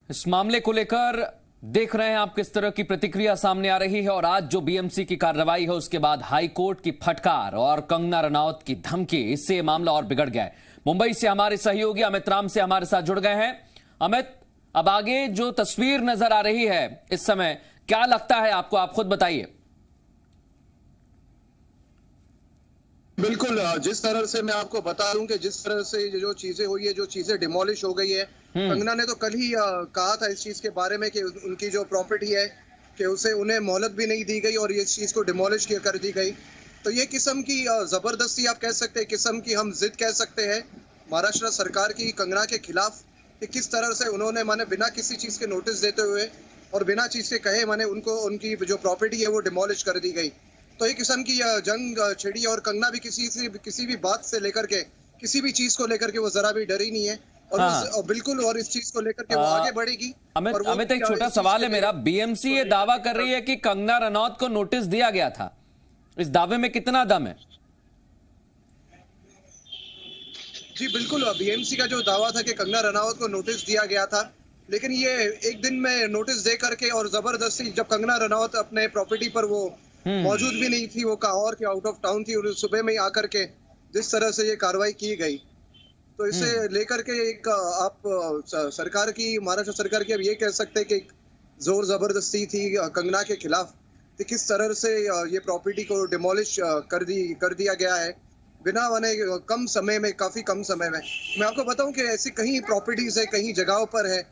इस मामले को लेकर देख रहे हैं आप किस तरह की प्रतिक्रिया सामने आ रही है। और आज जो बीएमसी की कार्रवाई है उसके बाद हाई कोर्ट की फटकार और कंगना रनौत की धमकी, इससे यह मामला और बिगड़ गया है। मुंबई से हमारे सहयोगी अमित राम से हमारे साथ जुड़ गए हैं। अमित, अब आगे जो तस्वीर नजर आ रही है इस समय, क्या लगता है आपको? आप खुद बताइए। बिल्कुल, जिस तरह से मैं आपको बता दूं कि जिस तरह से जो चीजें हुई है, जो चीजें डिमोलिश हो गई है, कंगना ने तो कल ही कहा था इस चीज के बारे में कि उनकी जो प्रॉपर्टी है कि उसे उन्हें मोहलत भी नहीं दी गई और ये चीज को डिमोलिश कर दी गई। तो ये किस्म की जबरदस्ती आप कह सकते हैं, किस्म की हम जिद कह सकते हैं महाराष्ट्र सरकार की कंगना के खिलाफ कि किस तरह से उन्होंने माने बिना किसी चीज के नोटिस देते हुए और बिना चीज के कहे माने उनको उनकी जो प्रॉपर्टी है वो डिमोलिश कर दी गई। तो एक किस्म की जंग छिड़ी और कंगना भी किसी भी बात से लेकर के, किसी भी चीज को लेकर के वो जरा भी डरी नहीं है और हाँ। बिल्कुल, और इस चीज को लेकर के वो आगे बढ़ेगी। अमित, एक छोटा सवाल है मेरा। बीएमसी ये दावा कर रही है कि कंगना रनौत को नोटिस दिया गया था, इस दावे में कितना दम है? जी बिल्कुल, बीएमसी का जो दावा था कि कंगना रनौत को नोटिस दिया गया था, लेकिन ये एक दिन में नोटिस दे करके और जबरदस्ती, जब कंगना रनौत अपने प्रॉपर्टी पर वो मौजूद भी नहीं थी, वो कहाँ और आउट ऑफ टाउन थी, और सुबह में ही आकर के जिस तरह से ये कार्रवाई की गई, तो इसे लेकर के एक आप सरकार की, महाराष्ट्र सरकार की अब ये कह सकते हैं कि जोर जबरदस्ती थी कंगना के खिलाफ कि किस तरह से ये प्रॉपर्टी को डिमोलिश कर दिया गया है बिना माने कम समय में, काफी कम समय में। मैं आपको बताऊं कि ऐसी कहीं प्रॉपर्टीज है, कहीं जगहों पर है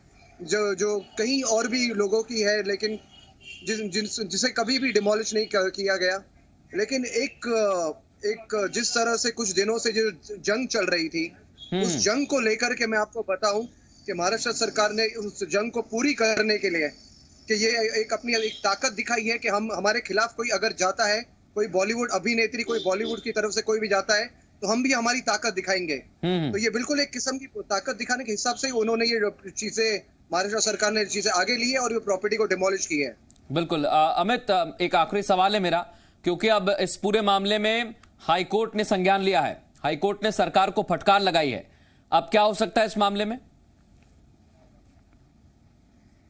जो कहीं और भी लोगों की है, लेकिन जिसे कभी भी डिमोलिश नहीं किया गया। लेकिन एक जिस तरह से कुछ दिनों से जो जंग चल रही थी, उस जंग को लेकर के मैं आपको बताऊं कि महाराष्ट्र सरकार ने उस जंग को पूरी करने के लिए कि ये एक अपनी एक ताकत दिखाई है कि हम, हमारे खिलाफ कोई अगर जाता है, कोई बॉलीवुड अभिनेत्री, कोई बॉलीवुड की तरफ से कोई भी जाता है, तो हम भी हमारी ताकत दिखाएंगे। तो ये बिल्कुल एक किस्म की ताकत दिखाने के हिसाब से उन्होंने ये चीजें, महाराष्ट्र सरकार ने चीजें आगे ली है और ये प्रॉपर्टी को डिमोलिश की है। बिल्कुल। अमित, एक आखिरी सवाल है मेरा, क्योंकि अब इस पूरे मामले में हाईकोर्ट ने संज्ञान लिया है, हाईकोर्ट ने सरकार को फटकार लगाई है। अब क्या हो सकता है इस मामले में?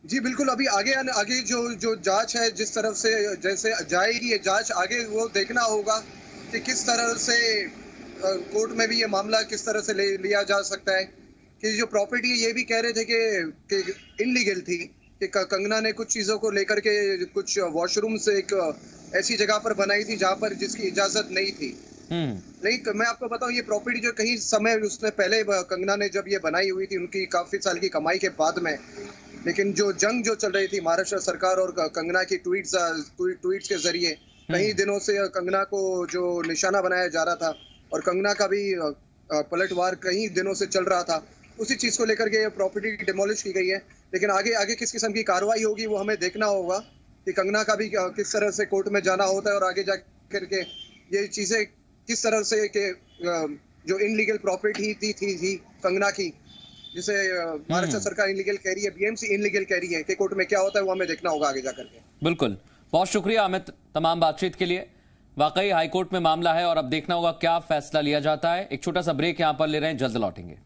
जी बिल्कुल, अभी आगे जो जांच है, जिस तरफ से जैसे जाएगी ये जांच आगे, वो देखना होगा कि किस तरह से कोर्ट में भी ये मामला किस तरह से लिया जा सकता है। कि जो प्रॉपर्टी है, ये भी कह रहे थे कि इनलीगल थी, कि कंगना ने कुछ चीजों को लेकर के कुछ वॉशरूम से एक ऐसी जगह पर बनाई थी जहां पर जिसकी इजाजत नहीं थी। नहीं, मैं आपको बताऊं, ये प्रॉपर्टी जो कहीं समय उसने पहले कंगना ने जब ये बनाई हुई थी, उनकी काफी साल की कमाई के बाद में, लेकिन जो जंग जो चल रही थी महाराष्ट्र सरकार और कंगना की ट्वीट्स के जरिए, कई दिनों से कंगना को जो निशाना बनाया जा रहा था और कंगना का भी पलटवार कई दिनों से चल रहा था, उसी चीज को लेकर के प्रॉपर्टी डिमोलिश की गई है। लेकिन आगे किस किस्म की कार्रवाई होगी वो हमें देखना होगा कि कंगना का भी किस तरह से कोर्ट में जाना होता है और आगे जाकर के ये चीजें किस तरह से कि जो इनलीगल प्रॉपर्टी थी कंगना की, जिसे महाराष्ट्र सरकार इनलीगल कह रही है, बीएमसी इनलीगल कह रही है, कि कोर्ट में क्या होता है वो हमें देखना होगा आगे जाकर के। बिल्कुल, बहुत शुक्रिया अमित तमाम बातचीत के लिए। वाकई हाईकोर्ट में मामला है और अब देखना होगा क्या फैसला लिया जाता है। एक छोटा सा ब्रेक यहां पर ले रहे हैं, जल्द लौटेंगे।